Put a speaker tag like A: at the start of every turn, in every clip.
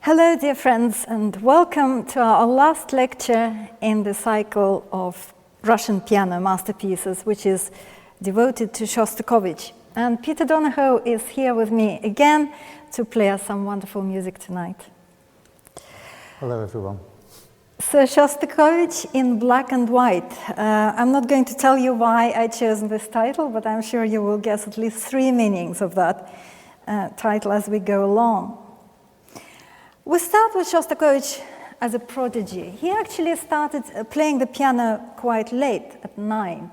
A: Hello, dear friends, and welcome to our last lecture in the cycle of Russian piano masterpieces, which is devoted to Shostakovich. And Peter Donahoe is here with me again to play us some wonderful music tonight.
B: Hello, everyone.
A: So Shostakovich in black and white. I'm not going to tell you why I chose this title, but I'm sure you will guess at least three meanings of that title as we go along. We start with Shostakovich as a prodigy. He actually started playing the piano quite late, at 9,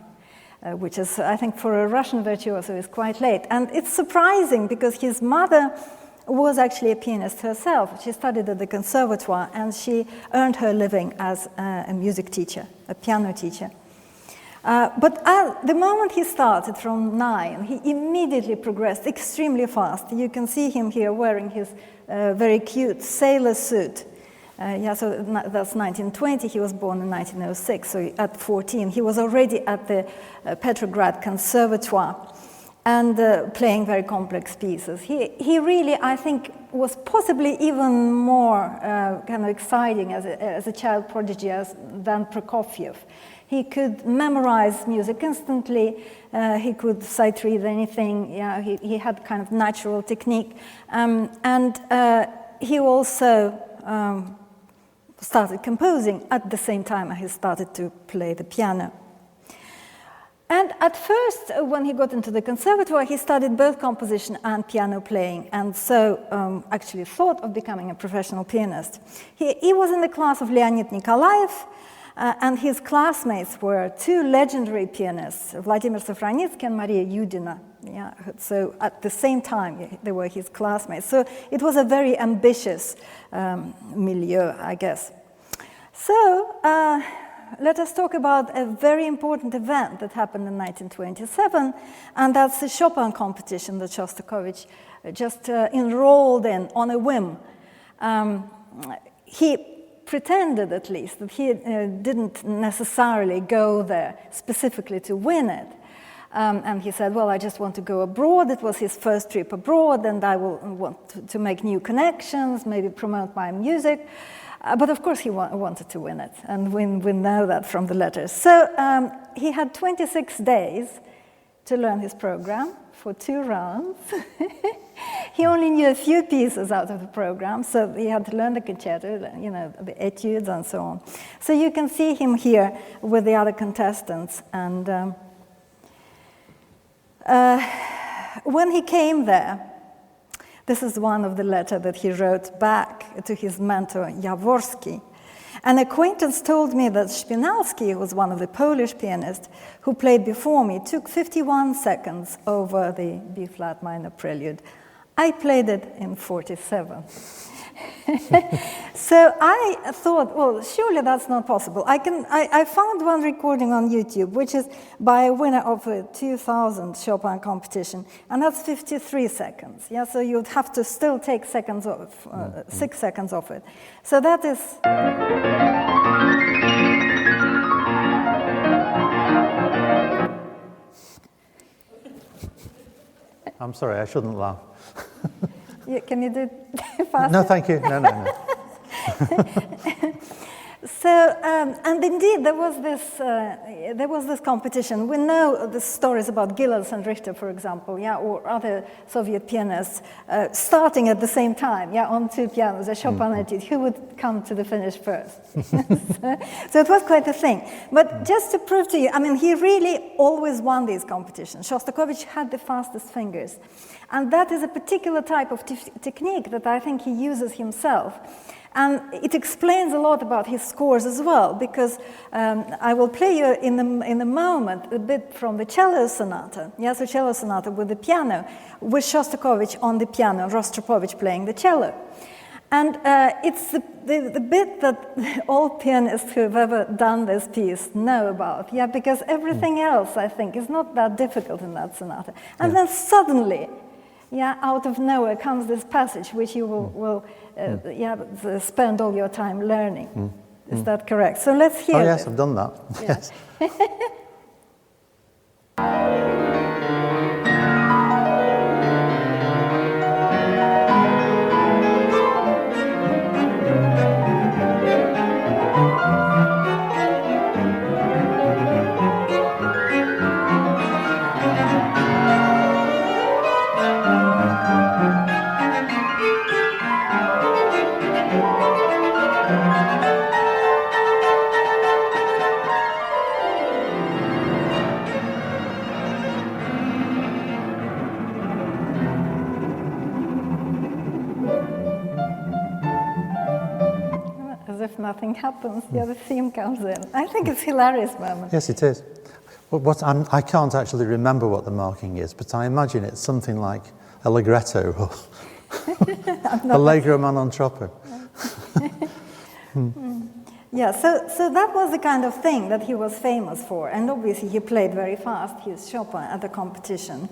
A: which is, I think, for a Russian virtuoso is quite late. And it's surprising because his mother was actually a pianist herself. She studied at the conservatoire and she earned her living as a music teacher, a piano teacher. But at the moment he started from 9, he immediately progressed extremely fast. You can see him here wearing his very cute sailor suit. So that's 1920. He was born in 1906. So at 14, he was already at the Petrograd Conservatoire and playing very complex pieces. He really, I think, was possibly even more kind of exciting as a child prodigy than Prokofiev. He could memorize music instantly. He could sight read anything. Yeah, he had kind of natural technique. And he also started composing at the same time he started to play the piano. And at first, when he got into the conservatoire, he studied both composition and piano playing, and so actually thought of becoming a professional pianist. He was in the class of Leonid Nikolaev, and his classmates were two legendary pianists, Vladimir Safranitsky and Maria Yudina. Yeah, so at the same time, they were his classmates. So it was a very ambitious milieu, I guess. So let us talk about a very important event that happened in 1927, and that's the Chopin Competition that Shostakovich just enrolled in on a whim. He pretended, at least, that he didn't necessarily go there specifically to win it. And he said, well, I just want to go abroad. It was his first trip abroad, and I will want to make new connections, maybe promote my music. But of course he wanted to win it, and we know that from the letters. So he had 26 days to learn his program for 2 rounds. He only knew a few pieces out of the program, so he had to learn the concerto, you know, the etudes and so on. So you can see him here with the other contestants. And when he came there, this is one of the letters that he wrote back to his mentor, Jaworski. An acquaintance told me that Spinalski, who was one of the Polish pianists who played before me, took 51 seconds over the B-flat minor prelude. I played it in 47. So I thought, well, surely that's not possible. I found one recording on YouTube, which is by a winner of a 2000 Chopin competition, and that's 53 seconds. Yeah, so you'd have to still take seconds off, 6 seconds off it. So that is.
B: I'm sorry, I shouldn't laugh.
A: Can you do it faster?
B: No, thank you. No.
A: So, and indeed, there was this competition. We know the stories about Gilels and Richter, for example, yeah, or other Soviet pianists starting at the same time, yeah, on 2 pianos, a Chopin etude. Who would come to the finish first? So it was quite a thing. But just to prove to you, I mean, he really always won these competitions. Shostakovich had the fastest fingers. And that is a particular type of technique that I think he uses himself. And it explains a lot about his scores as well, because I will play you in a moment a bit from the cello sonata. Yes, the cello sonata with the piano, with Shostakovich on the piano, Rostropovich playing the cello. And it's the bit that all pianists who have ever done this piece know about, yeah, because everything else, I think, is not that difficult in that sonata. And then suddenly, yeah, out of nowhere comes this passage which you will spend all your time learning. Is that correct? So let's hear it.
B: Oh, yes, I've done that. Yes.
A: if nothing happens, the theme comes in. I think it's a hilarious moment.
B: Yes, it is. Well, I can't actually remember what the marking is, but I imagine it's something like allegretto or allegro ma non troppo.
A: Yeah, so that was the kind of thing that he was famous for, and obviously he played very fast, his Chopin at the competition.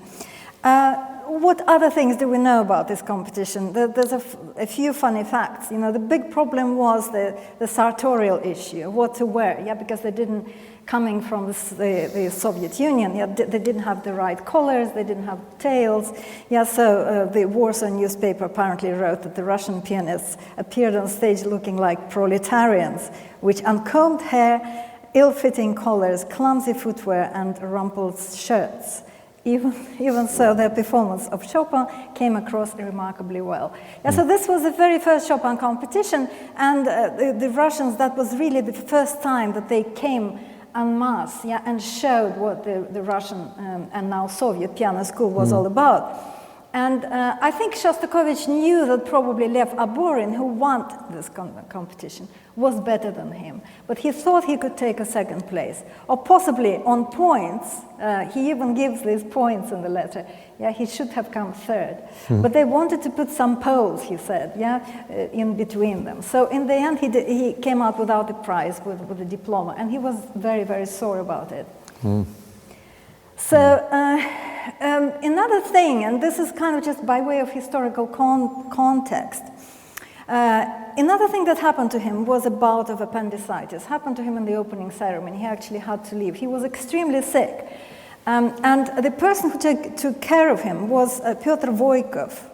A: What other things do we know about this competition? There's a few funny facts. The big problem was the sartorial issue, what to wear, because they didn't, coming from the Soviet Union, they didn't have the right collars, they didn't have tails, so the Warsaw newspaper apparently wrote that the Russian pianists appeared on stage looking like proletarians, with uncombed hair, ill-fitting collars, clumsy footwear, and rumpled shirts. Even so, their performance of Chopin came across remarkably well. So this was the very first Chopin competition, and the Russians, that was really the first time that they came en masse, and showed what the Russian and now Soviet piano school was all about. And I think Shostakovich knew that probably Lev Aburin, who won this competition, was better than him. But he thought he could take a second place. Or possibly on points, he even gives these points in the letter. He should have come third. But they wanted to put some poles, he said, in between them. So in the end, he came out without a prize, with a diploma. And he was very, very sore about it. So another thing, and this is kind of just by way of historical context, another thing that happened to him was a bout of appendicitis. Happened to him in the opening ceremony. He actually had to leave. He was extremely sick. And the person who took care of him was Pyotr Voykov.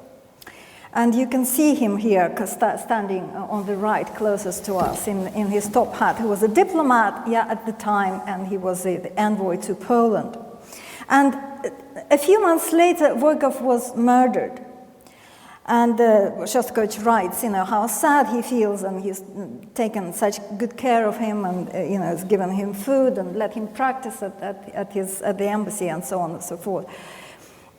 A: And you can see him here standing on the right closest to us in his top hat. He was a diplomat at the time, and he was the envoy to Poland. And a few months later, Voykov was murdered. And Shostakovich writes, how sad he feels, and he's taken such good care of him, and has given him food and let him practice at the embassy, and so on and so forth.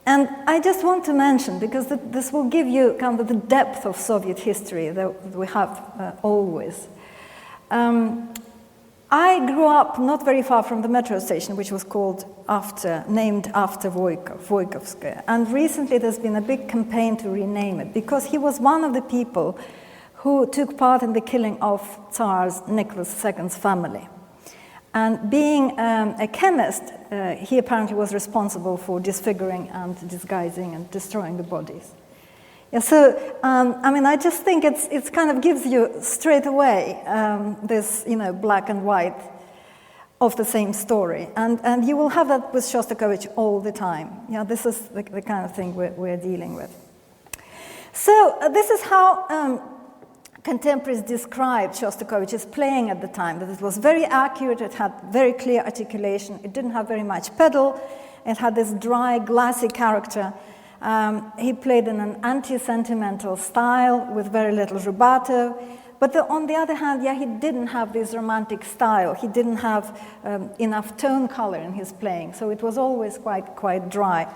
A: And I just want to mention, because this will give you kind of the depth of Soviet history that we have always. I grew up not very far from the metro station, which was named after Voykovskaya. And recently there's been a big campaign to rename it, because he was one of the people who took part in the killing of Tsar Nicholas II's family. And being a chemist, he apparently was responsible for disfiguring and disguising and destroying the bodies. So, I just think it's kind of gives you straight away this, black and white of the same story. And you will have that with Shostakovich all the time. This is the kind of thing we're dealing with. So this is how contemporaries described Shostakovich's playing at the time, that it was very accurate, it had very clear articulation, it didn't have very much pedal, it had this dry, glassy character. He played in an anti-sentimental style with very little rubato. But on the other hand, he didn't have this romantic style. He didn't have enough tone color in his playing, so it was always quite dry.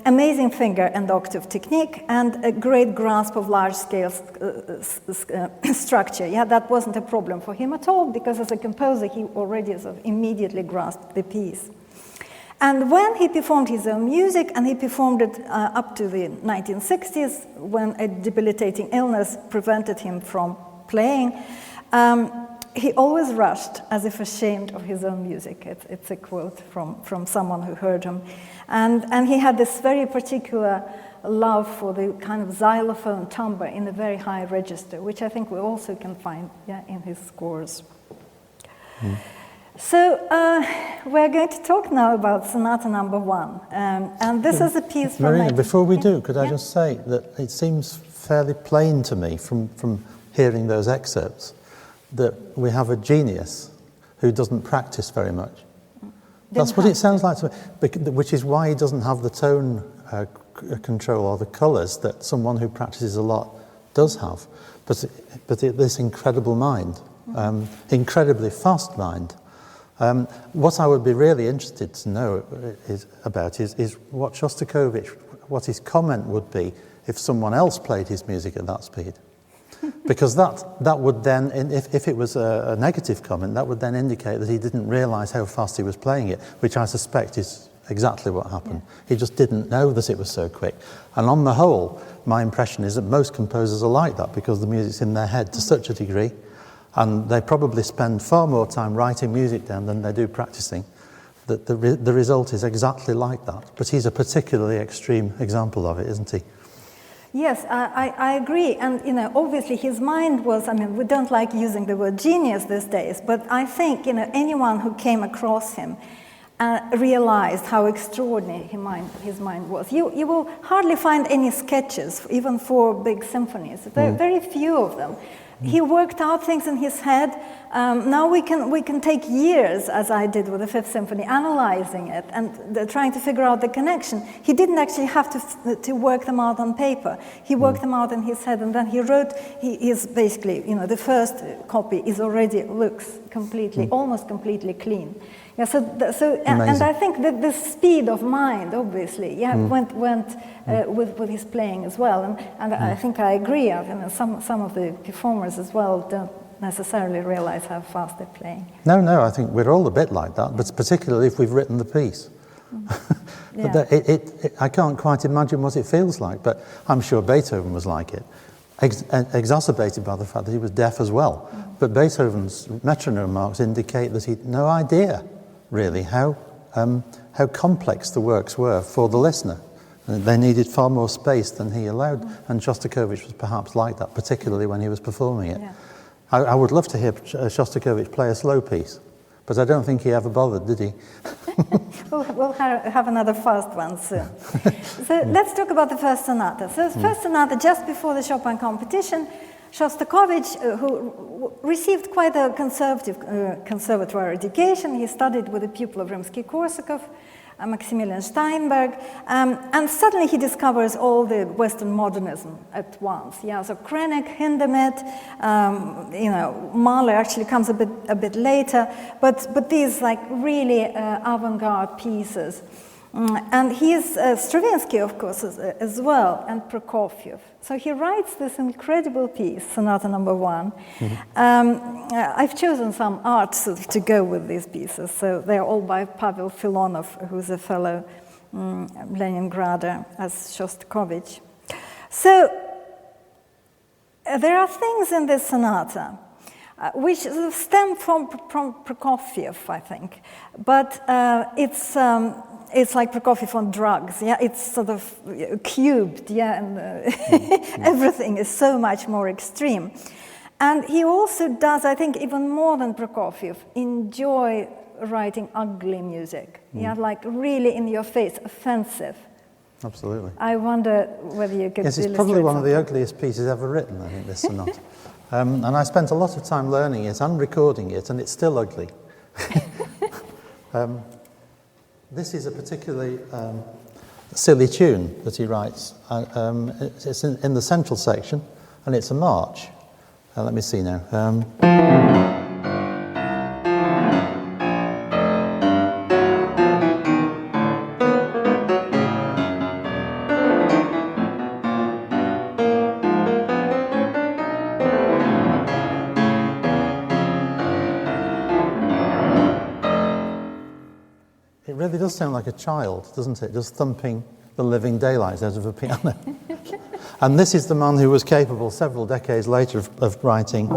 A: Amazing finger and octave technique, and a great grasp of large-scale structure. That wasn't a problem for him at all, because as a composer, he already sort of immediately grasped the piece. And when he performed his own music, and he performed it up to the 1960s, when a debilitating illness prevented him from playing, he always rushed as if ashamed of his own music. It's a quote from someone who heard him. And he had this very particular love for the kind of xylophone timbre in a very high register, which I think we also can find in his scores. So we're going to talk now about Sonata Number 1, and this is a piece from...
B: Marina, before we do, could I just say that it seems fairly plain to me from hearing those excerpts that we have a genius who doesn't practice very much. That's what it sounds like to me, which is why he doesn't have the tone control or the colours that someone who practices a lot does have. But this incredible mind, incredibly fast mind. What I would be really interested to know is what Shostakovich, what his comment would be if someone else played his music at that speed. Because that would then, if it was a negative comment, that would then indicate that he didn't realise how fast he was playing it, which I suspect is exactly what happened. Yeah. He just didn't know that it was so quick. And on the whole, my impression is that most composers are like that because the music's in their head to such a degree, and they probably spend far more time writing music down than they do practicing, that the result is exactly like that. But he's a particularly extreme example of it, isn't he?
A: Yes, I agree. And, obviously his mind was, we don't like using the word genius these days, but I think, anyone who came across him realized how extraordinary his mind was. You will hardly find any sketches, even for big symphonies. There are very few of them. He worked out things in his head. Now we can take years, as I did with the Fifth Symphony, analyzing it and trying to figure out the connection. He didn't actually have to work them out on paper. He worked them out in his head, and then he wrote. He is basically, the first copy looks completely, almost completely clean. Yeah, and I think that the speed of mind, obviously, went with his playing as well. And I think I agree. Some of the performers as well don't necessarily realize how fast they're playing.
B: No, I think we're all a bit like that, but particularly if we've written the piece.
A: Yeah.
B: I can't quite imagine what it feels like, but I'm sure Beethoven was like it, exacerbated by the fact that he was deaf as well. But Beethoven's metronome marks indicate that he had no idea, really, how complex the works were for the listener. They needed far more space than he allowed, and Shostakovich was perhaps like that, particularly when he was performing it.
A: Yeah.
B: I would love to hear Shostakovich play a slow piece, but I don't think he ever bothered, did he?
A: We'll have another fast one soon. So let's talk about the first sonata. So the first sonata, just before the Chopin competition, Shostakovich, who received quite a conservatory education, he studied with a pupil of Rimsky-Korsakov, Maximilian Steinberg, and suddenly he discovers all the Western modernism at once. Yeah, so Krenek, Hindemith, Mahler actually comes a bit later, but these like really avant-garde pieces. And he's Stravinsky, of course, as well, and Prokofiev. So he writes this incredible piece, Sonata Number 1. I've chosen some arts to go with these pieces. So they're all by Pavel Filonov, who's a fellow Leningrader, as Shostakovich. So there are things in this sonata which stem from Prokofiev, I think. But it's like Prokofiev on drugs, yeah. It's sort of cubed, yeah, and everything is so much more extreme. And he also does, I think, even more than Prokofiev, enjoy writing ugly music, yeah, like really in your face, offensive.
B: Absolutely.
A: I wonder whether you could.
B: Yes, it's probably one of the ugliest pieces ever written, I think, this sonata. And I spent a lot of time learning it and recording it, and it's still ugly. This is a particularly silly tune that he writes. It's in the central section, and it's a march. Let me see now. It really does sound like a child, doesn't it? Just thumping the living daylights out of a piano. And this is the man who was capable several decades later of writing.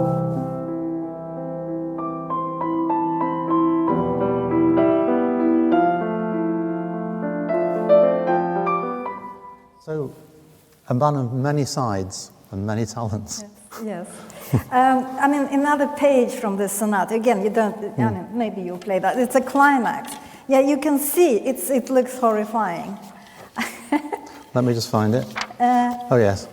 B: So, a man of many sides and many talents.
A: Yes. Another page from this sonata, again, you don't, maybe you'll play that. It's a climax. Yeah, you can see, it looks horrifying.
B: Let me just find it. Oh, yes.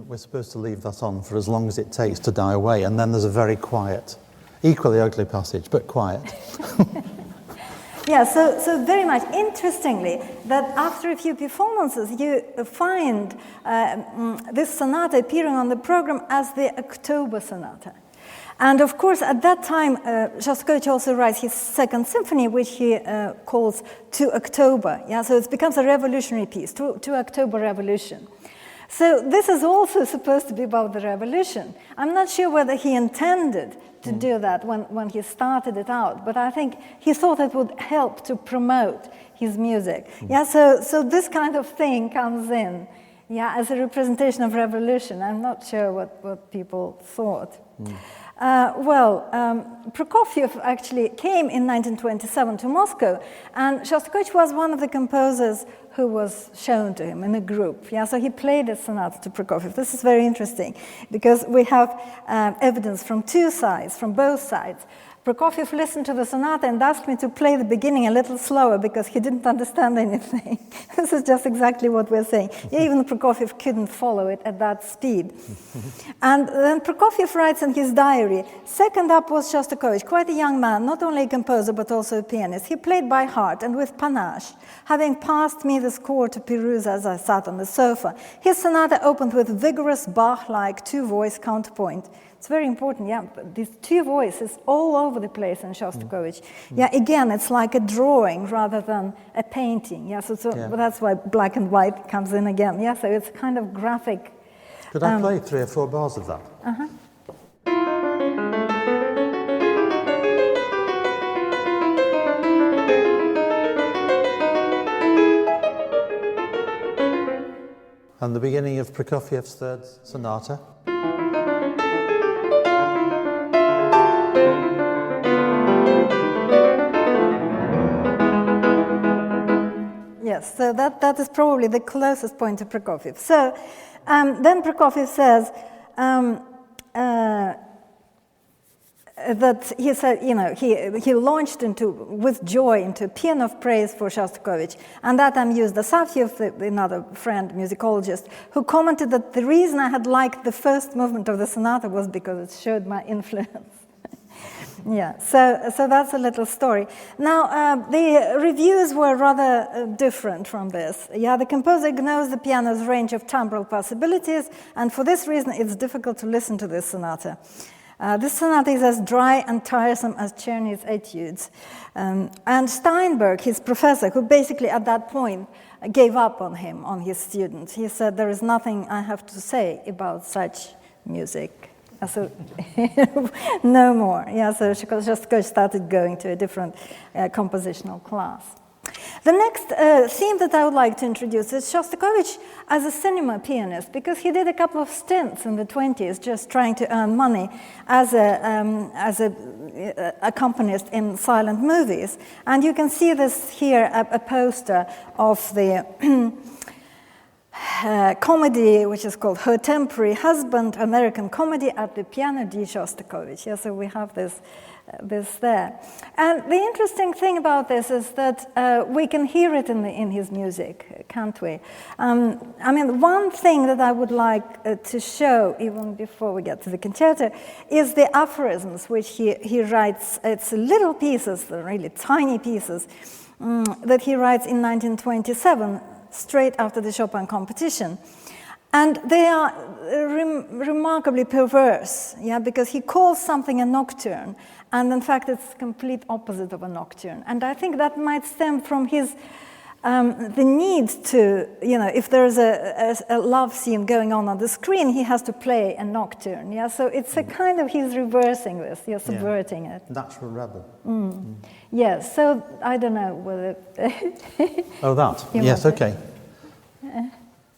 B: We're supposed to leave that on for as long as it takes to die away, and then there's a very quiet Equally ugly passage, but quiet.
A: Yeah, so very much interestingly, that after a few performances, you find this sonata appearing on the program as the October sonata. And of course, at that time, Shostakovich also writes his second symphony, which he calls To October. Yeah, so it becomes a revolutionary piece, To October Revolution. So this is also supposed to be about the revolution. I'm not sure whether he intended to do that when he started it out, but I think he thought it would help to promote his music. Yeah, so this kind of thing comes in, yeah, as a representation of revolution. I'm not sure what people thought. Prokofiev actually came in 1927 to Moscow, and Shostakovich was one of the composers who was shown to him in a group. Yeah, so he played a sonata to Prokofiev. This is very interesting because we have evidence from two sides, from both sides. Prokofiev listened to the sonata and asked me to play the beginning a little slower because he didn't understand anything. This is just exactly what we're saying. Even Prokofiev couldn't follow it at that speed. And then Prokofiev writes in his diary, second up was Shostakovich, quite a young man, not only a composer but also a pianist. He played by heart and with panache, having passed me the score to peruse as I sat on the sofa. His sonata opened with vigorous Bach-like two-voice counterpoint. It's very important, yeah, but these two voices all over the place in Shostakovich. Yeah, again, it's like a drawing rather than a painting. Yeah, so that's why black and white comes in again. Yeah, so it's kind of graphic.
B: Could I play 3 or 4 bars of that? And the beginning of Prokofiev's third sonata.
A: Yes, so that is probably the closest point to Prokofiev. So then Prokofiev says that he said, you know, he launched with joy into a paean of praise for Shostakovich, and that amused Asafiev, another friend, musicologist, who commented that the reason I had liked the first movement of the sonata was because it showed my influence. Yeah, so that's a little story. Now, the reviews were rather different from this. Yeah, the composer ignores the piano's range of timbral possibilities, and for this reason, it's difficult to listen to this sonata. This sonata is as dry and tiresome as Czerny's etudes. And Steinberg, his professor, who basically at that point gave up on him, on his students, he said, there is nothing I have to say about such music. So no more. Yeah, so Shostakovich started going to a different compositional class. The next theme that I would like to introduce is Shostakovich as a cinema pianist, because he did a couple of stints in the 20s just trying to earn money as a accompanist in silent movies. And you can see this here, a poster of the comedy, which is called Her Temporary Husband, American comedy at the Piano di Shostakovich. Yeah, so we have this there. And the interesting thing about this is that we can hear it in his music, can't we? I mean, one thing that I would like to show, even before we get to the concerto, is the aphorisms which he writes. It's little pieces, really tiny pieces, that he writes in 1927, straight after the Chopin Competition. And they are remarkably perverse, yeah, because he calls something a nocturne, and in fact it's the complete opposite of a nocturne. And I think that might stem from his the need to, you know, if there's a love scene going on the screen, he has to play a nocturne, yeah. So it's a kind of, he's reversing this, he's subverting it.
B: Natural rebel.
A: Yes, so I don't know whether...
B: Oh, that? Yes, okay.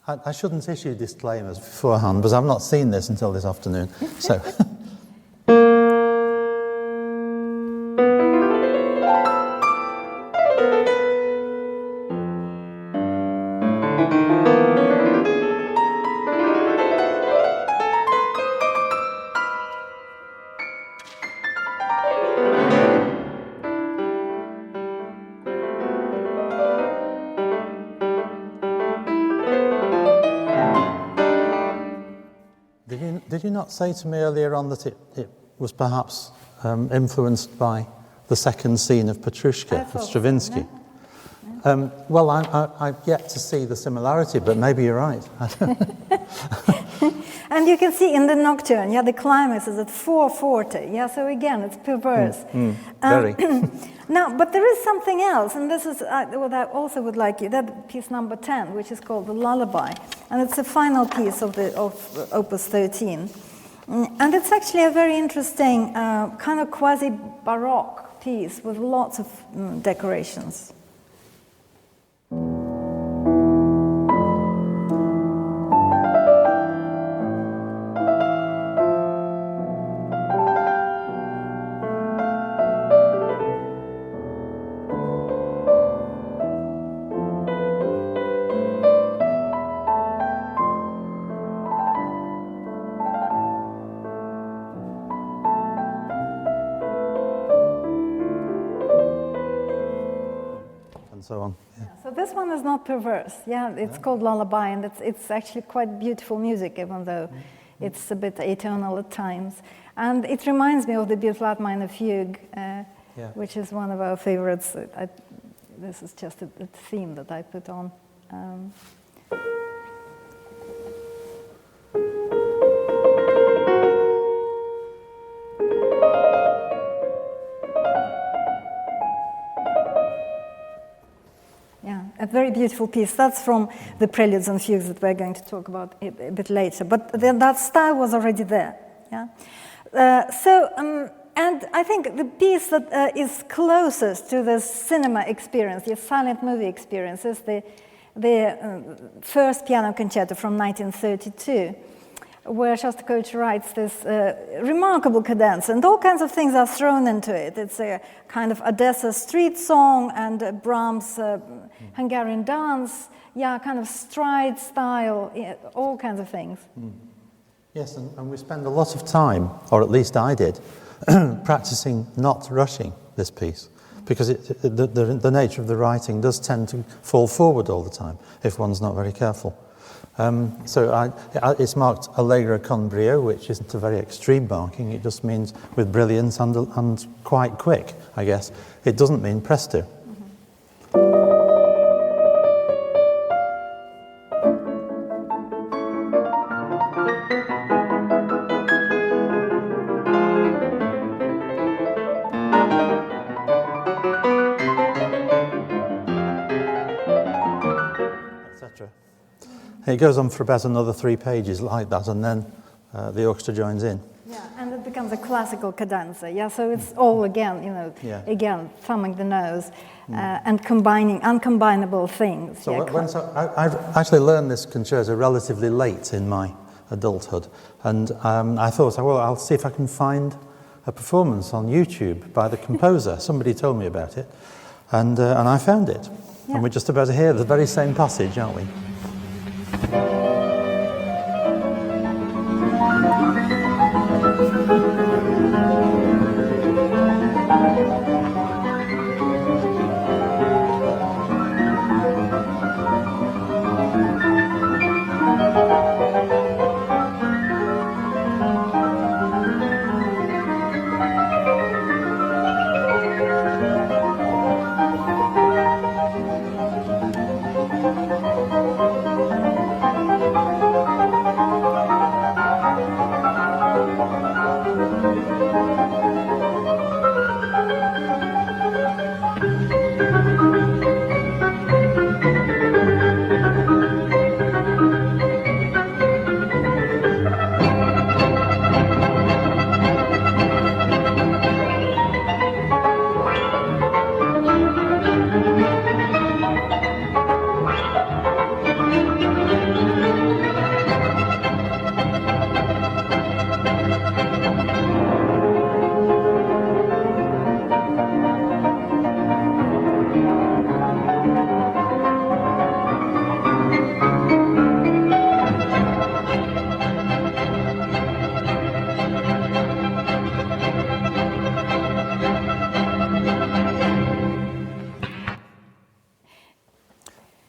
B: I shouldn't issue disclaimers beforehand, because I've not seen this until this afternoon. So. Did you not say to me earlier on that it was perhaps influenced by the second scene of Petrushka of Stravinsky. Well, I've yet to see the similarity, but maybe you're right.
A: And you can see in the nocturne, the climax is at 4:40. So again, it's perverse.
B: Very.
A: Now, but there is something else, and this is what I also would like you. That piece number 10, which is called the Lullaby, and it's the final piece of Opus 13, and it's actually a very interesting kind of quasi-Baroque piece with lots of decorations.
B: So on.
A: So this one is not perverse. It's called Lullaby, and it's actually quite beautiful music, even though it's a bit atonal at times. And it reminds me of the B-flat minor fugue, which is one of our favorites. This is just a theme that I put on. A very beautiful piece. That's from the Preludes and Fugues that we're going to talk about a bit later. But that style was already there. And I think the piece that is closest to the cinema experience, the silent movie experience, is the first piano concerto from 1932, where Shostakovich writes this remarkable cadenza, and all kinds of things are thrown into it. It's a kind of Odessa street song and Brahms' Hungarian dance, kind of stride style, all kinds of things.
B: Yes, and we spend a lot of time, or at least I did, practicing not rushing this piece, because the nature of the writing does tend to fall forward all the time if one's not very careful. So it's marked allegro con brio, which isn't a very extreme marking. It just means with brilliance and quite quick, I guess. It doesn't mean presto. It goes on for about another 3 pages like that, and then the orchestra joins in.
A: And it becomes a classical cadenza. So it's all again, again, thumbing the nose and combining uncombinable things.
B: So I've actually learned this concerto relatively late in my adulthood, and I thought, well, I'll see if I can find a performance on YouTube by the composer. Somebody told me about it, and I found it. And we're just about to hear the very same passage, aren't we?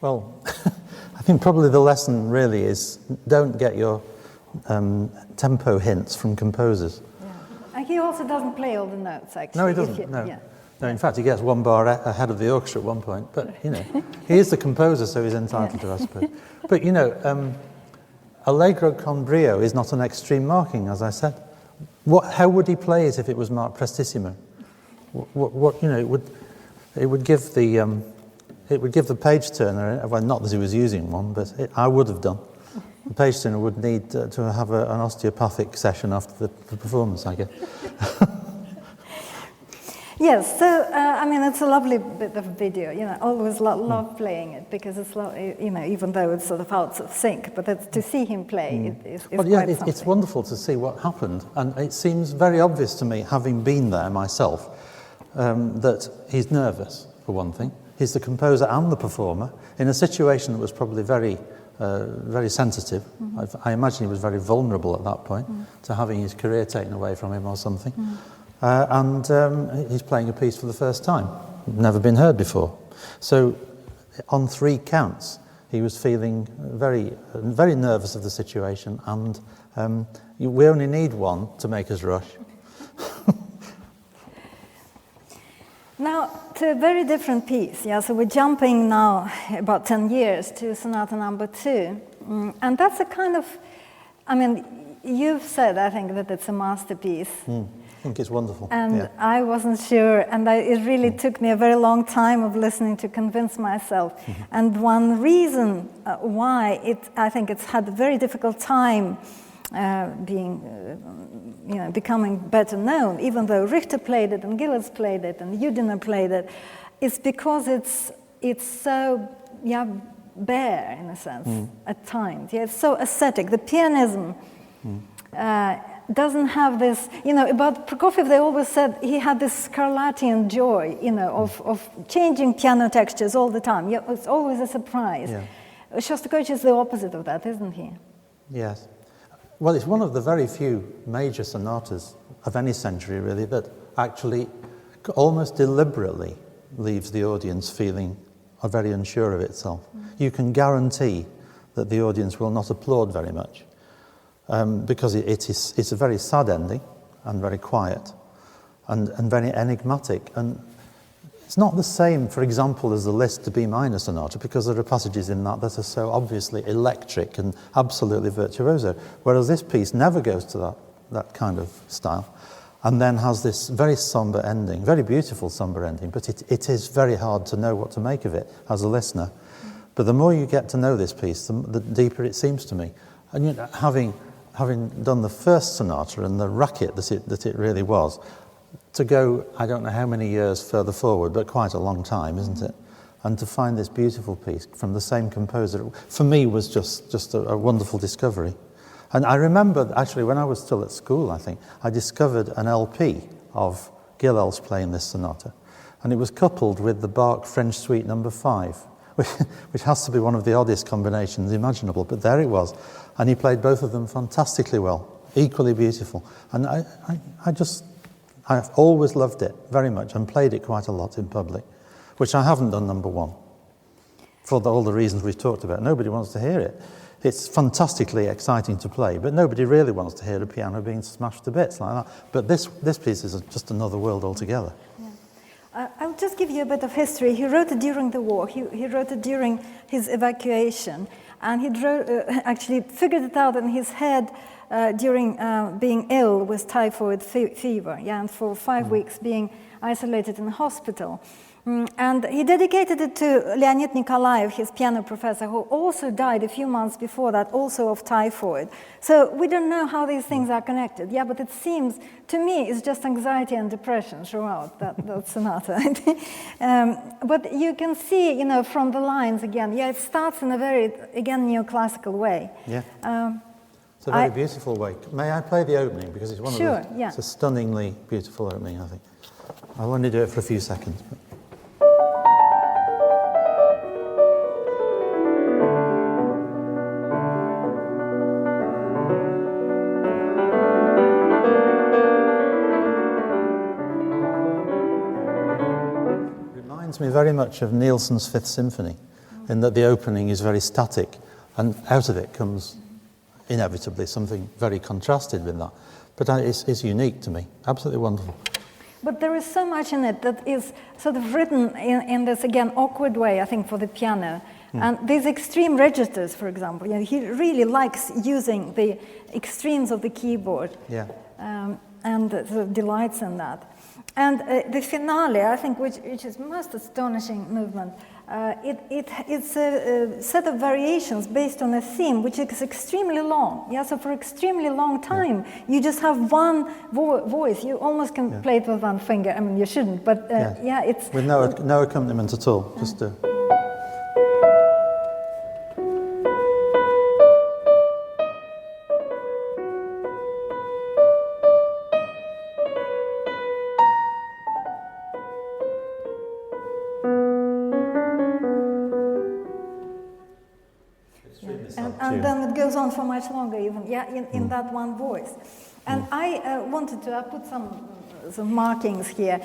B: Well, I think probably the lesson really is don't get your tempo hints from composers.
A: I he also doesn't play all the notes, actually.
B: No, he doesn't. No, in fact, he gets one bar ahead of the orchestra at one point. But, you know, he is the composer, so he's entitled to, I suppose. But, you know, Allegro con brio is not an extreme marking, as I said. How would he play it if it was marked prestissimo? You know, it would give the page turner, well, not that he was using one, but I would have done. The page turner would need to have an osteopathic session after the performance, I guess.
A: Yes, so, I mean, it's a lovely bit of video, you know, always love playing it, because it's, you know, even though it's sort of out of sync, but to see him play is
B: well, yeah, it's wonderful to see what happened, and it seems very obvious to me, having been there myself, that he's nervous, for one thing. He's the composer and the performer, in a situation that was probably very sensitive. I imagine he was very vulnerable at that point to having his career taken away from him or something. And he's playing a piece for the first time, never been heard before. So on 3 counts, he was feeling very, very nervous of the situation, and we only need one to make us rush.
A: Now, to a very different piece, yeah, so we're jumping now about 10 years to Sonata number 2. And that's a kind of, I mean, you've said, I think, that it's a masterpiece.
B: I think it's wonderful.
A: And I wasn't sure, and it really took me a very long time of listening to convince myself. And one reason why I think it's had a very difficult time becoming better known, even though Richter played it and Gillis played it and Udiner played it, is because it's so bare in a sense at times. Yeah, it's so ascetic. The pianism doesn't have this, you know, about Prokofiev they always said he had this Scarlattian joy, you know, of changing piano textures all the time. Yeah, it's always a surprise. Yeah. Shostakovich is the opposite of that, isn't he?
B: Yes. Well, it's one of the very few major sonatas of any century, really, that actually almost deliberately leaves the audience feeling very unsure of itself. You can guarantee that the audience will not applaud very much. Because it's a very sad ending and very quiet and very enigmatic. And it's not the same, for example, as the Liszt to B minor sonata, because there are passages in that are so obviously electric and absolutely virtuoso, whereas this piece never goes to that kind of style, and then has this very somber ending, very beautiful somber ending, but it is very hard to know what to make of it as a listener. But the more you get to know this piece, the deeper it seems to me. And you know, having done the first sonata and the racket that it really was, to go, I don't know how many years further forward, but quite a long time, isn't it? And to find this beautiful piece from the same composer, for me, was just a wonderful discovery. And I remember, actually, when I was still at school, I think, I discovered an LP of Gilels playing this sonata. And it was coupled with the Bach French Suite No. 5, which has to be one of the oddest combinations imaginable, but there it was. And he played both of them fantastically well, equally beautiful. And I've always loved it very much and played it quite a lot in public, which I haven't done number 1, for all the reasons we've talked about. Nobody wants to hear it. It's fantastically exciting to play, but nobody really wants to hear a piano being smashed to bits like that. But this piece is just another world altogether.
A: Yeah. I'll just give you a bit of history. He wrote it during the war. He wrote it during his evacuation. And he actually figured it out in his head during being ill with typhoid fever, and for 5 weeks being isolated in the hospital. And he dedicated it to Leonid Nikolaev, his piano professor, who also died a few months before that, also of typhoid. So we don't know how these things are connected. Yeah, but it seems, to me, it's just anxiety and depression throughout that sonata. But you can see, you know, from the lines again, it starts in a very, again, neoclassical way.
B: Yeah. It's a very beautiful way. May I play the opening? Because it's one of the...
A: Yeah.
B: It's a stunningly beautiful opening, I think. I'll only do it for a few seconds. But. Me very much of Nielsen's Fifth Symphony, in that the opening is very static, and out of it comes inevitably something very contrasted with that. But it's unique to me, absolutely wonderful.
A: But there is so much in it that is sort of written in this, again, awkward way, I think, for the piano. And these extreme registers, for example, he really likes using the extremes of the keyboard.
B: Yeah.
A: And delights in that. And the finale, I think, which is most astonishing movement, it's a set of variations based on a theme which is extremely long. Yeah, so for extremely long time, you just have one voice. You almost can play it with one finger. I mean, you shouldn't, but it's...
B: With no accompaniment at all, just a...
A: And then it goes on for much longer, even in that one voice. And I wanted to, I put some markings here,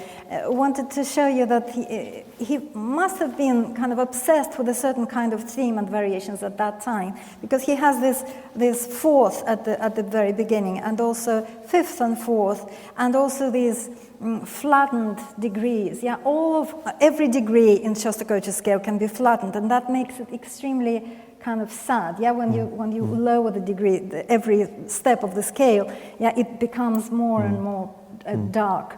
A: wanted to show you that he must have been kind of obsessed with a certain kind of theme and variations at that time, because he has this fourth at the very beginning, and also fifth and fourth, and also these flattened degrees. Yeah, every degree in Shostakovich's scale can be flattened, and that makes it extremely kind of sad. Yeah, when you lower the degree, every step of the scale, it becomes more and more dark.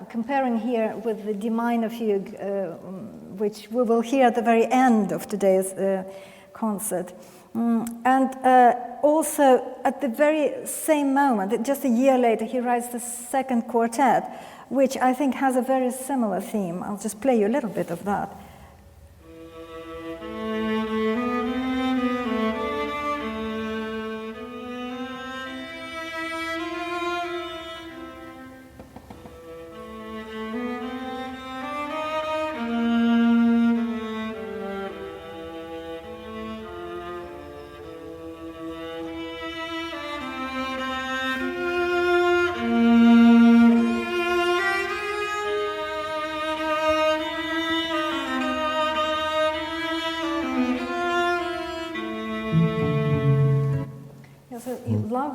A: Comparing here with the D minor fugue, which we will hear at the very end of today's concert. Also, at the very same moment, just a year later, he writes the second quartet, which I think has a very similar theme. I'll just play you a little bit of that.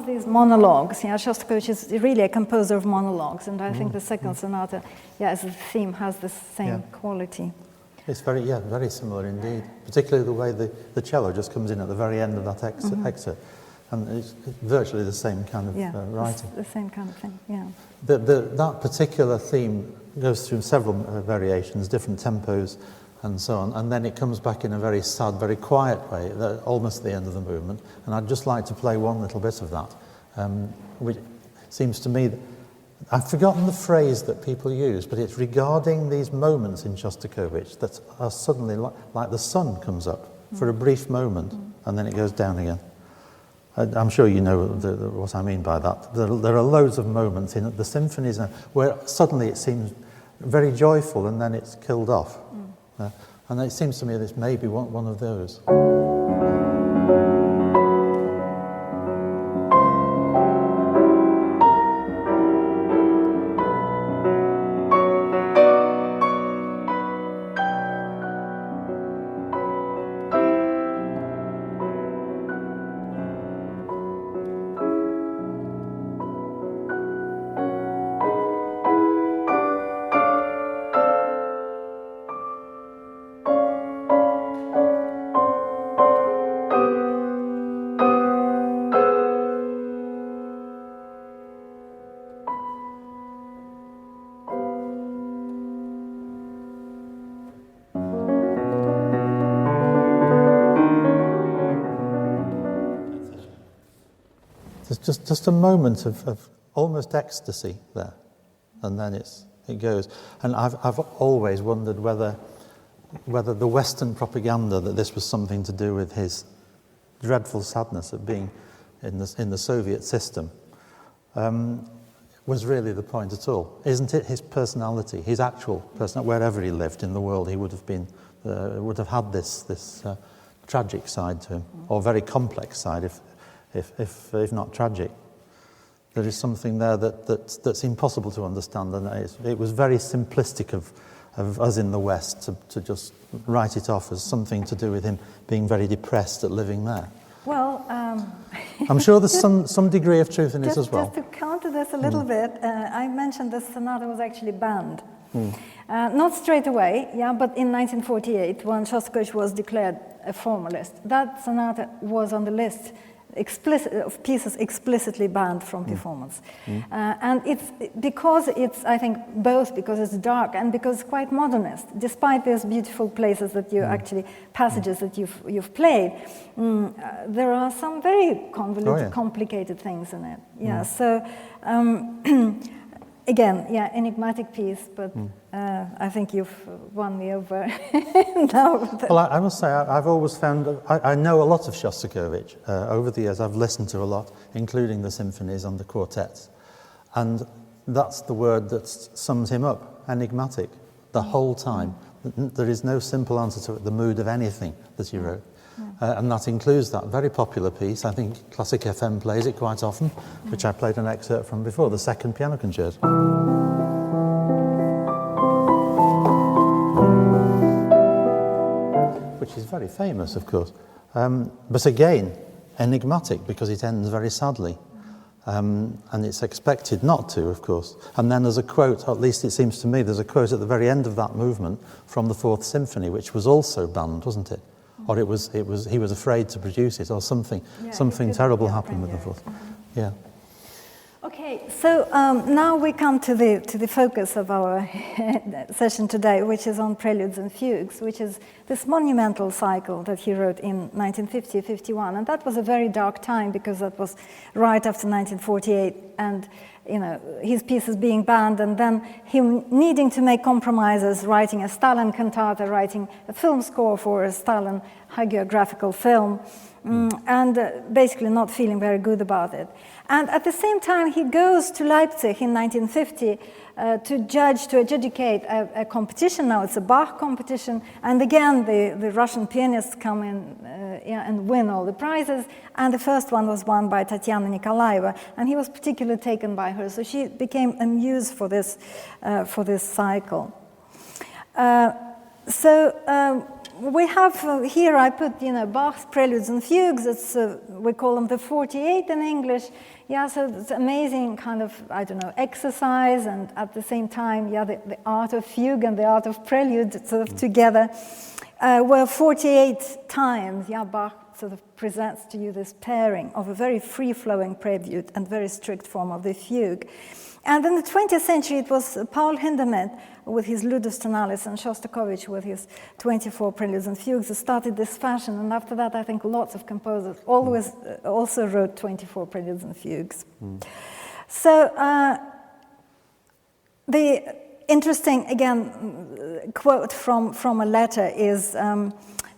A: These monologues. Shostakovich is really a composer of monologues, and I think the second sonata, as a theme, has the same quality.
B: It's very similar indeed, particularly the way the cello just comes in at the very end of that excerpt, and it's virtually the same kind of writing.
A: The same kind of thing,
B: That particular theme goes through several variations, different tempos, and so on, and then it comes back in a very sad, very quiet way, almost at the end of the movement, and I'd just like to play one little bit of that, which seems to me, I've forgotten the phrase that people use, but it's regarding these moments in Shostakovich that are suddenly like the sun comes up for a brief moment, and then it goes down again. I'm sure you know what I mean by that. There are loads of moments in the symphonies where suddenly it seems very joyful, and then it's killed off. And it seems to me this may be one of those. There's just a moment of almost ecstasy there, and then it goes. And I've always wondered whether the Western propaganda that this was something to do with his dreadful sadness of being in the Soviet system was really the point at all. Isn't it his personality, his actual personality, wherever he lived in the world, he would have had this tragic side to him, or very complex side, if not tragic. There is something there that's impossible to understand, and it was very simplistic of us in the West to just write it off as something to do with him being very depressed at living there.
A: Well,
B: I'm sure there's some degree of truth in this as well.
A: Just to counter this a little bit, I mentioned the sonata was actually banned. Not straight away, yeah, but in 1948, when Shostakovich was declared a formalist, that sonata was on the list of pieces explicitly banned from performance. And it's because it's, I think, both because it's dark and because it's quite modernist. Despite these beautiful places that you actually, passages that you've played, there are some very convoluted, complicated things in it. Yeah, so again, yeah, enigmatic piece, but I think you've won me over now.
B: Well, I must say, I've always found, I know a lot of Shostakovich. Over the years, I've listened to a lot, including the symphonies and the quartets. And that's the word that sums him up, enigmatic, the whole time. There is no simple answer to it, the mood of anything that he wrote. And that includes that very popular piece. I think Classic FM plays it quite often, which I played an excerpt from before, the second piano concerto. Which is very famous, of course. But again, enigmatic, because it ends very sadly. And it's expected not to, of course. And then there's a quote, at least it seems to me, there's a quote at the very end of that movement from the Fourth Symphony, which was also banned, wasn't it? Or he was afraid to produce it, or something terrible happened with the Fourth. Yeah.
A: Okay, so now we come to the focus of our session today, which is on Preludes and Fugues, which is this monumental cycle that he wrote in 1950-51, and that was a very dark time because that was right after 1948, and his pieces being banned, and then him needing to make compromises, writing a Stalin cantata, writing a film score for a Stalin hagiographical film, and basically not feeling very good about it. And at the same time, he goes to Leipzig in 1950 to adjudicate a competition. Now it's a Bach competition, and again the Russian pianists come in and win all the prizes, and the first one was won by Tatiana Nikolaeva, and he was particularly taken by her, so she became a muse for this cycle. We have here, I put, Bach's Preludes and Fugues. It's we call them the 48 in English. Yeah, so it's amazing kind of, exercise, and at the same time, the art of fugue and the art of prelude sort of together. Where 48 times, Bach sort of presents to you this pairing of a very free-flowing prelude and very strict form of the fugue. And in the 20th century, it was Paul Hindemith with his Ludus Tonalis and Shostakovich with his 24 Preludes and Fugues that started this fashion. And after that, I think lots of composers always also wrote 24 Preludes and Fugues. So the interesting, again, quote from a letter is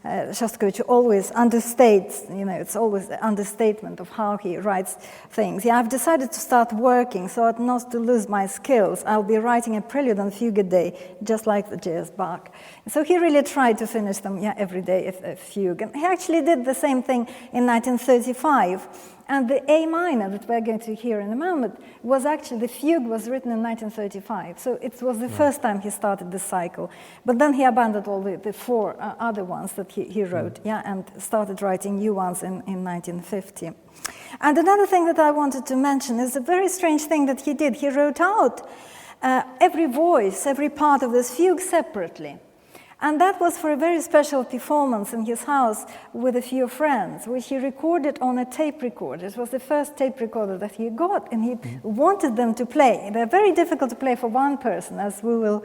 A: Shostakovich always understates, it's always an understatement of how he writes things. I've decided to start working so as not to lose my skills. I'll be writing a prelude and fugue a day, just like the J.S. Bach. So he really tried to finish them, every day, a fugue. And he actually did the same thing in 1935. And the A minor that we're going to hear in a moment was actually, the fugue was written in 1935. So it was the first time he started this cycle. But then he abandoned all the four other ones that he wrote, and started writing new ones in 1950. And another thing that I wanted to mention is a very strange thing that he did. He wrote out every voice, every part of this fugue separately. And that was for a very special performance in his house with a few friends, which he recorded on a tape recorder. It was the first tape recorder that he got, and he wanted them to play. They're very difficult to play for one person, as we will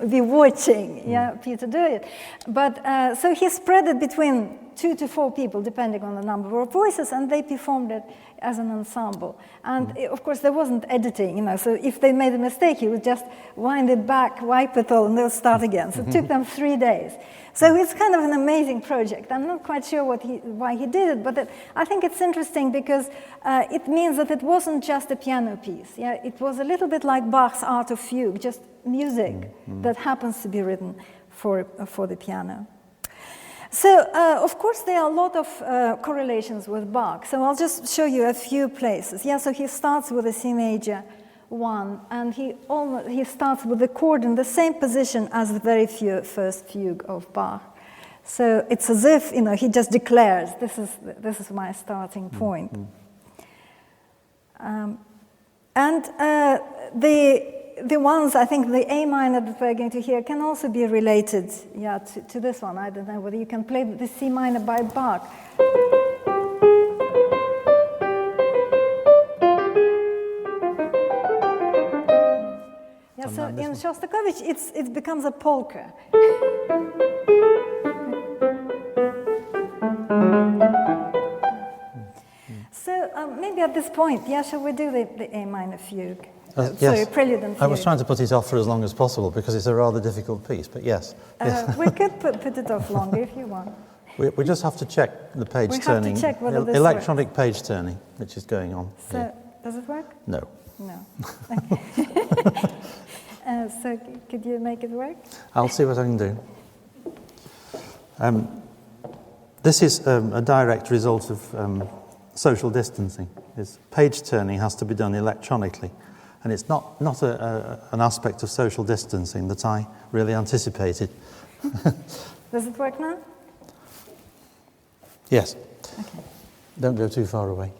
A: be watching Peter do it. But so he spread it between 2 to 4 people, depending on the number of voices, and they performed it as an ensemble. And of course, there wasn't editing, so if they made a mistake, he would just wind it back, wipe it all, and they'll start again. So it took them 3 days. So it's kind of an amazing project. I'm not quite sure why he did it, but I think it's interesting because it means that it wasn't just a piano piece. It was a little bit like Bach's Art of Fugue, just music that happens to be written for the piano. So, of course, there are a lot of correlations with Bach. So I'll just show you a few places. So he starts with a C major 1, and he starts with the chord in the same position as the very first fugue of Bach. So it's as if, you know, he just declares, this is my starting point. And the ones, I think the A minor that we're going to hear can also be related, to this one. I don't know whether you can play the C minor by Bach. Yeah, so in Shostakovich, it becomes a polka. So maybe at this point, shall we do the A minor fugue?
B: Yes.
A: Sorry, Prelude and Fugue.
B: I was trying to put it off for as long as possible because it's a rather difficult piece, but yes.
A: We could put it off longer if you want.
B: We just have to check the page turning.
A: We have to check whether this
B: electronic
A: works.
B: Page turning, which is going on.
A: So, does it work?
B: No.
A: No. So, could you make it work?
B: I'll see what I can do. This is a direct result of social distancing. Page turning has to be done electronically, and it's not an aspect of social distancing that I really anticipated.
A: Does it work now?
B: Yes.
A: Okay.
B: Don't go too far away.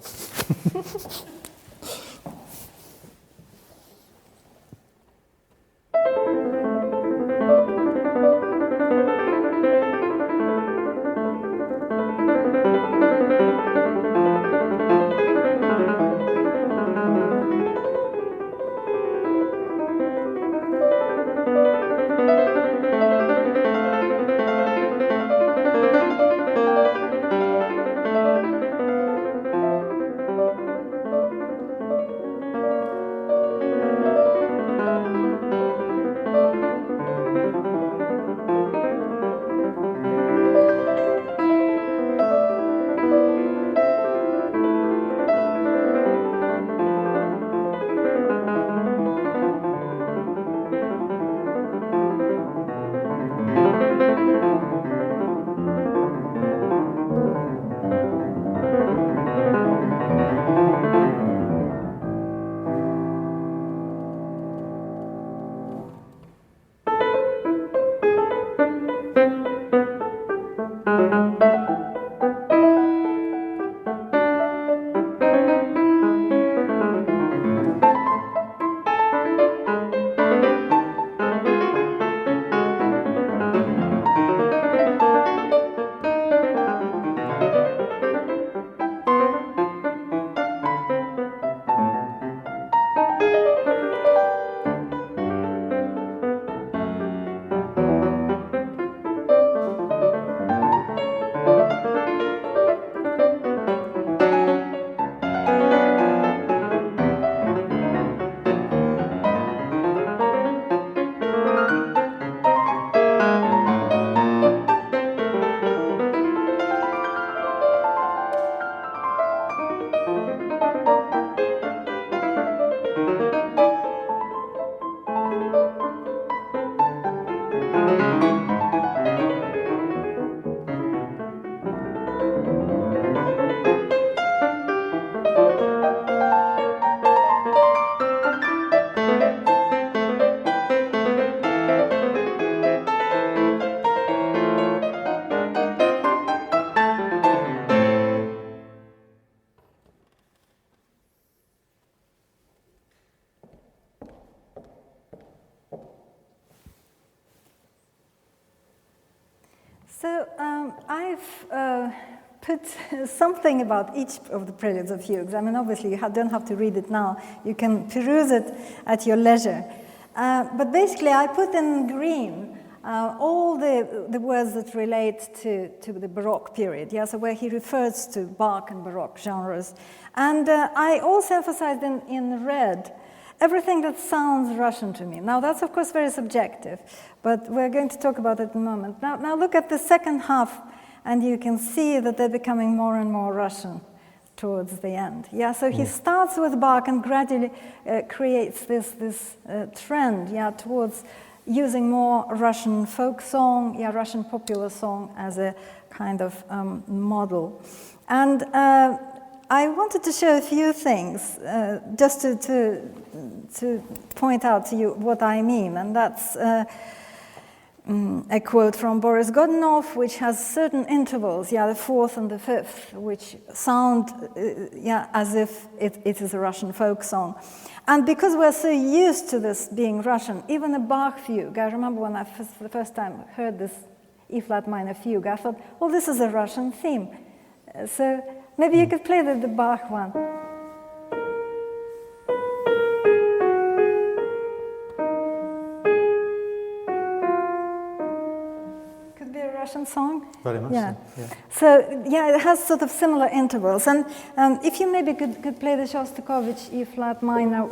A: So I've put something about each of the Preludes and Fugues. I mean, obviously, you don't have to read it now. You can peruse it at your leisure. But basically, I put in green all the words that relate to the Baroque period, so where he refers to Bach and Baroque genres. And I also emphasized in red everything that sounds Russian to me. Now, that's, of course, very subjective, but we're going to talk about it in a moment. Now look at the second half, and you can see that they're becoming more and more Russian towards the end. So he starts with Bach and gradually creates this trend, towards using more Russian folk song, Russian popular song as a kind of model. And I wanted to show a few things just to point out to you what I mean, and that's a quote from Boris Godunov, which has certain intervals, the fourth and the fifth, which sound as if it is a Russian folk song. And because we're so used to this being Russian, even a Bach fugue, I remember when I the first time heard this E-flat minor fugue, I thought, well, this is a Russian theme. So maybe you could play the Bach one. Russian song?
B: Very much
A: yeah.
B: so. Yeah.
A: So, it has sort of similar intervals. And if you maybe could play the Shostakovich E-flat minor.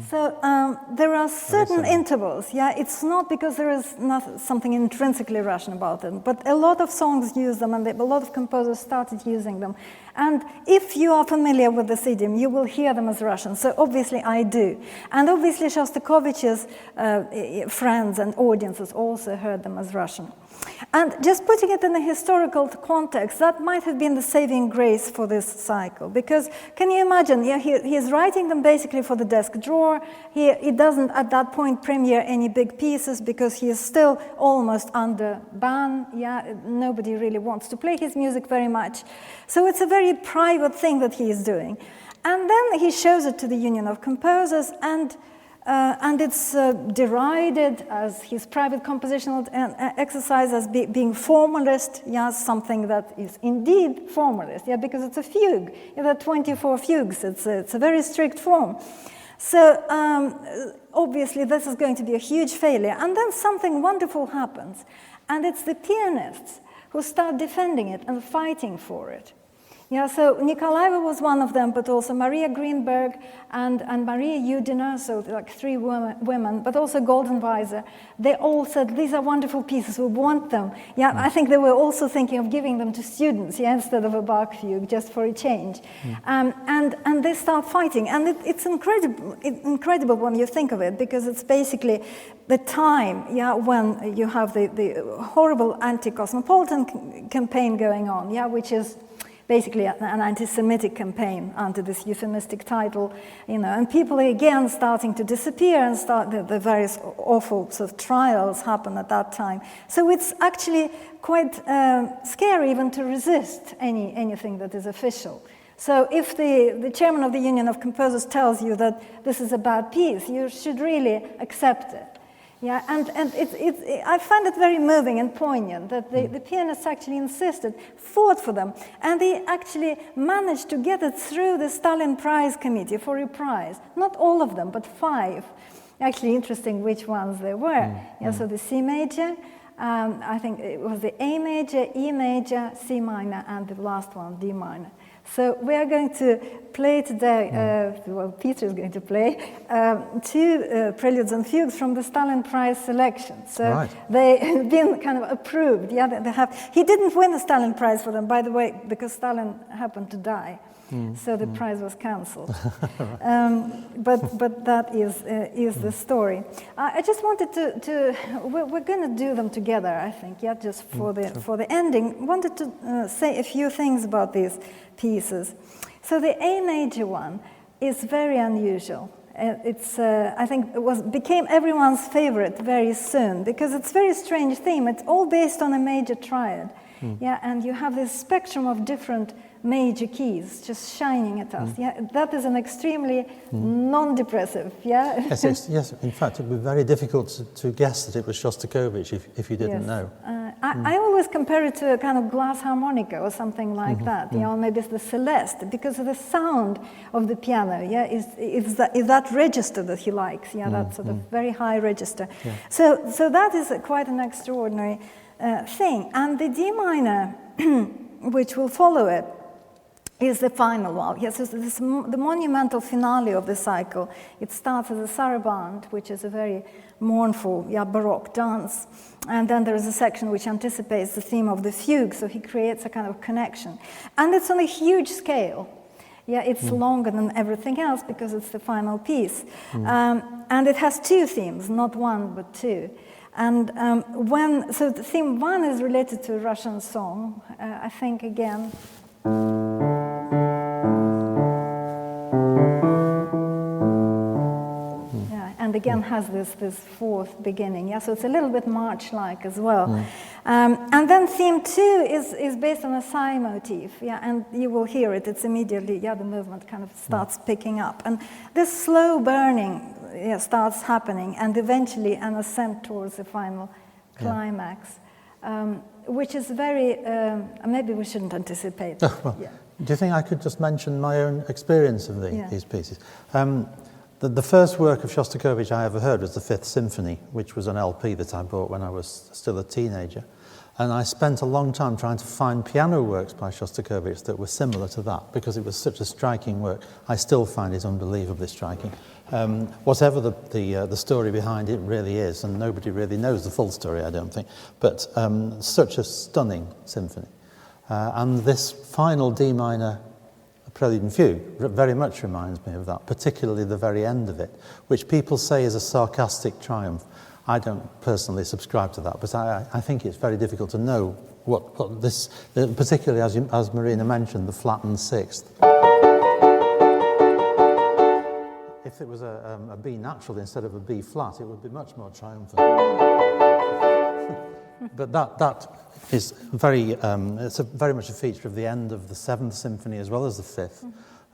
A: So there are certain intervals, it's not because there is something intrinsically Russian about them, but a lot of songs use them, and a lot of composers started using them. And if you are familiar with this idiom, you will hear them as Russian, so obviously I do. And obviously Shostakovich's friends and audiences also heard them as Russian. And just putting it in a historical context, that might have been the saving grace for this cycle. Because can you imagine, he's writing them basically for the desk drawer. He doesn't at that point premiere any big pieces because he is still almost under ban. Nobody really wants to play his music very much. So it's a very private thing that he is doing. And then he shows it to the Union of Composers, and it's derided as his private compositional exercise as being formalist, something that is indeed formalist, because it's a fugue. There are 24 fugues. It's a very strict form. So obviously this is going to be a huge failure. And then something wonderful happens, and it's the pianists who start defending it and fighting for it. So Nikolaeva was one of them, but also Maria Greenberg and Maria Udina, so like three women, but also Goldenweiser. They all said, these are wonderful pieces, we want them. I think they were also thinking of giving them to students instead of a Bach fugue, just for a change. And they start fighting. And it's incredible when you think of it, because it's basically the time when you have the horrible anti-cosmopolitan campaign going on, which is basically an anti-Semitic campaign under this euphemistic title, and people again starting to disappear, and the various awful sort of trials happen at that time. So it's actually quite scary even to resist anything that is official. So if the chairman of the Union of Composers tells you that this is a bad piece, you should really accept it. And I find it very moving and poignant that the pianists actually insisted, fought for them, and they actually managed to get it through the Stalin Prize Committee for a prize. Not all of them, but 5. Actually interesting which ones they were. So the C major, I think it was the A major, E major, C minor, and the last one, D minor. So we are going to play today, Peter is going to play, 2 Preludes and Fugues from the Stalin Prize selection. So they've been kind of approved. They have. He didn't win the Stalin Prize for them, by the way, because Stalin happened to die. So the prize was cancelled. But that is the story. I just wanted to we're going to do them together, I think, just for the ending. Wanted to say a few things about these pieces. So the A major one is very unusual. It's I think became everyone's favorite very soon, because it's a very strange theme. It's all based on a major triad. And you have this spectrum of different major keys just shining at us. That is an extremely non-depressive.
B: Yes, in fact, it would be very difficult to guess that it was Shostakovich if you didn't know.
A: I always compare it to a kind of glass harmonica or something like that. Maybe it's the celeste, because of the sound of the piano. Is that register that he likes. That sort of very high register. So that is quite an extraordinary thing. And the D minor, which will follow it, is the final one. This is the monumental finale of the cycle. It starts as a saraband, which is a very mournful Baroque dance. And then there is a section which anticipates the theme of the fugue, so he creates a kind of connection. And it's on a huge scale. Yeah, it's longer than everything else because it's the final piece. And it has two themes, not one, but two. And so the theme one is related to a Russian song, I think again. And again has this fourth beginning. Yeah, so it's a little bit march-like as well. And then theme two is based on a psi motif. Yeah, and you will hear it. It's immediately, the movement kind of starts picking up, and this slow burning starts happening, and eventually an ascent towards the final climax, which is very. Maybe we shouldn't anticipate.
B: Do you think I could just mention my own experience of these pieces? The first work of Shostakovich I ever heard was the Fifth Symphony, which was an LP that I bought when I was still a teenager. And I spent a long time trying to find piano works by Shostakovich that were similar to that, because it was such a striking work. I still find it unbelievably striking. Whatever the story behind it really is, and nobody really knows the full story, I don't think, but such a stunning symphony. And this final D minor Prelude and Fugue very much reminds me of that, particularly the very end of it, which people say is a sarcastic triumph. I don't personally subscribe to that, but I think it's very difficult to know what this, particularly as Marina mentioned, the flattened sixth. If it was a B natural instead of a B flat, it would be much more triumphant. But that is very, it's very much a feature of the end of the Seventh Symphony as well as the Fifth,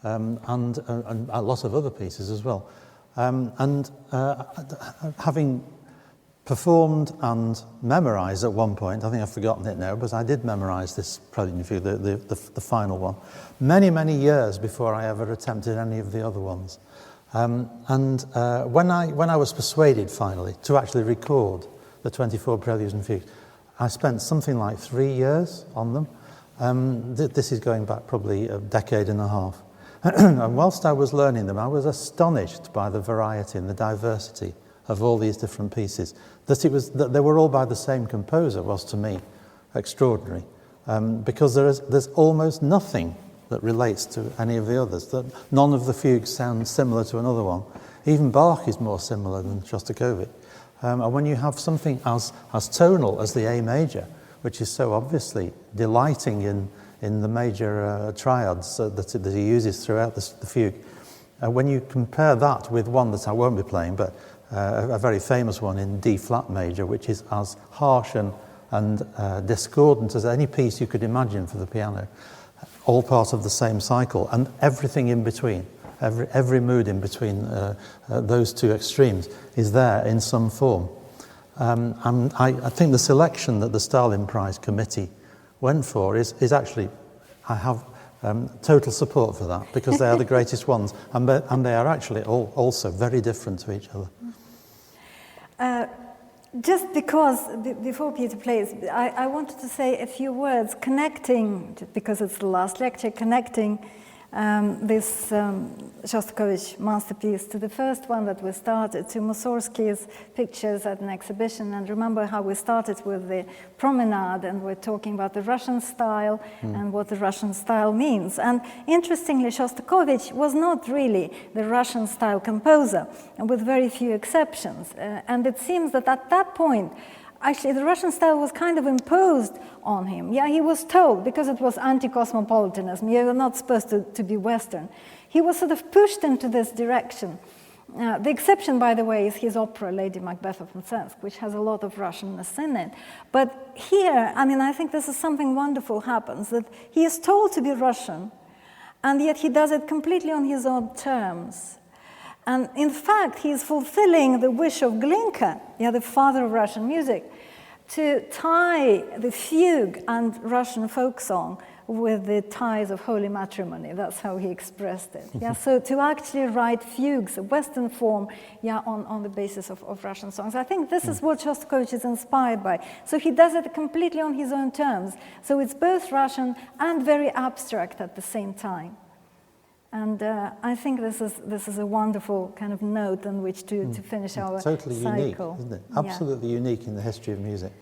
B: and a lot of other pieces as well. Having performed and memorized at one point, I think I've forgotten it now, but I did memorize this Prelude and Fugue, the final one, many years before I ever attempted any of the other ones. When I was persuaded finally to actually record the 24 Preludes and Fugues, I spent something like 3 years on them. This is going back probably a decade and a half. And whilst I was learning them, I was astonished by the variety and the diversity of all these different pieces. That they were all by the same composer was to me extraordinary, because there's almost nothing that relates to any of the others. That none of the fugues sound similar to another one. Even Bach is more similar than Shostakovich. And when you have something as tonal as the A major, which is so obviously delighting in the major triads that he uses throughout the fugue, when you compare that with one that I won't be playing, but a very famous one in D flat major, which is as harsh and discordant as any piece you could imagine for the piano, all part of the same cycle, and everything in between. Every mood in between those two extremes is there in some form. And I think the selection that the Stalin Prize Committee went for is actually, I have total support for that, because they are the greatest ones, and they are actually also very different to each other.
A: Just because, before Peter plays, I wanted to say a few words connecting, because it's the last lecture, connecting this Shostakovich masterpiece to the first one that we started, to Musorgsky's pictures at an exhibition. And remember how we started with the promenade, and we're talking about the Russian style and what the Russian style means. And interestingly, Shostakovich was not really the Russian style composer, with very few exceptions. And it seems that at that point, actually, the Russian style was kind of imposed on him. Yeah, he was told, because it was anti-cosmopolitanism, you're not supposed to be Western. He was sort of pushed into this direction. The exception, by the way, is his opera, Lady Macbeth of Mtsensk, which has a lot of Russianness in it. But here, I mean, I think this is something wonderful happens, that he is told to be Russian, and yet he does it completely on his own terms. And in fact, he is fulfilling the wish of Glinka, the father of Russian music, to tie the fugue and Russian folk song with the ties of holy matrimony. That's how he expressed it. So to actually write fugues, a Western form, on the basis of Russian songs. I think this is what Shostakovich is inspired by. So he does it completely on his own terms. So it's both Russian and very abstract at the same time. And I think this is a wonderful kind of note on which to finish our
B: totally
A: cycle.
B: Unique, isn't it? Absolutely unique in the history of music.